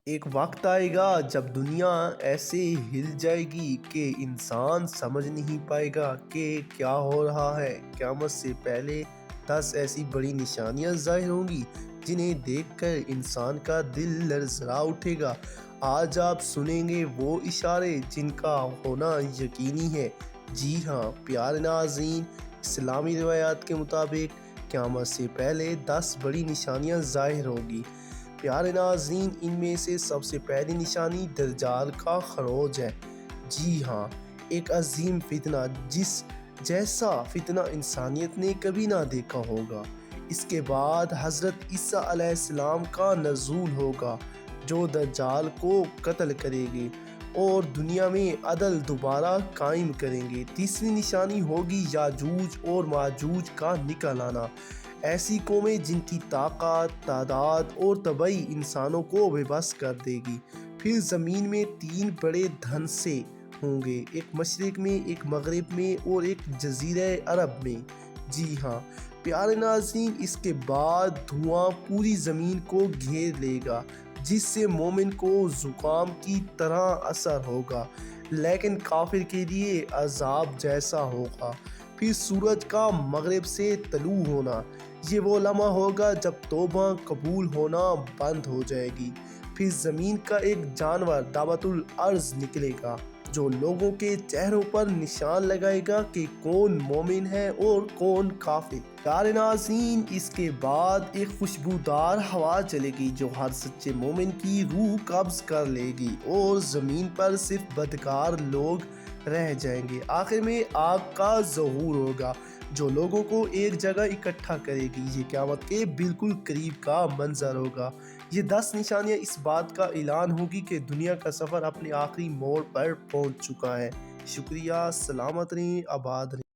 ایک وقت آئے گا جب دنیا ایسے ہل جائے گی کہ انسان سمجھ نہیں پائے گا کہ کیا ہو رہا ہے۔ قیامت سے پہلے 10 ایسی بڑی نشانیاں ظاہر ہوں گی جنہیں دیکھ کر انسان کا دل لرزا اٹھے گا۔ آج آپ سنیں گے وہ اشارے جن کا ہونا یقینی ہے۔ جی ہاں پیارے ناظرین، اسلامی روایات کے مطابق قیامت سے پہلے 10 بڑی نشانیاں ظاہر ہوں گی۔ پیارے ناظرین، ان میں سے سب سے پہلی نشانی دجال کا خروج ہے۔ جی ہاں، ایک عظیم فتنہ جیسا فتنہ انسانیت نے کبھی نہ دیکھا ہوگا۔ اس کے بعد حضرت عیسیٰ علیہ السلام کا نزول ہوگا جو دجال کو قتل کریں گے اور دنیا میں عدل دوبارہ قائم کریں گے۔ تیسری نشانی ہوگی یاجوج اور ماجوج کا نکل آنا۔ ایسی قومیں جن کی طاقت، تعداد اور طبعی انسانوں کو بے بس کر دے گی۔ پھر زمین میں 3 بڑے دھنسے ہوں گے، ایک مشرق میں، ایک مغرب میں اور ایک جزیرہ عرب میں۔ جی ہاں پیارے ناظرین، اس کے بعد دھواں پوری زمین کو گھیر لے گا جس سے مومن کو زکام کی طرح اثر ہوگا لیکن کافر کے لیے عذاب جیسا ہوگا۔ پھر سورج کا مغرب سے طلوع ہونا، یہ وہ لمحہ ہوگا جب توبہ قبول ہونا بند ہو جائے گی۔ پھر زمین کا ایک جانور دابۃ الارض نکلے گا جو لوگوں کے چہروں پر نشان لگائے گا کہ کون مومن ہے اور کون کافر۔ پیارے ناظرین، اس کے بعد ایک خوشبودار ہوا چلے گی جو ہر سچے مومن کی روح قبض کر لے گی اور زمین پر صرف بدکار لوگ رہ جائیں گے۔ آخر میں آگ کا ظہور ہوگا جو لوگوں کو ایک جگہ اکٹھا کرے گی۔ یہ قیامت کے بالکل قریب کا منظر ہوگا۔ یہ 10 نشانیاں اس بات کا اعلان ہوگی کہ دنیا کا سفر اپنے آخری موڑ پر پہنچ چکا ہے۔ شکریہ، سلامت رہیں، آباد رہیں۔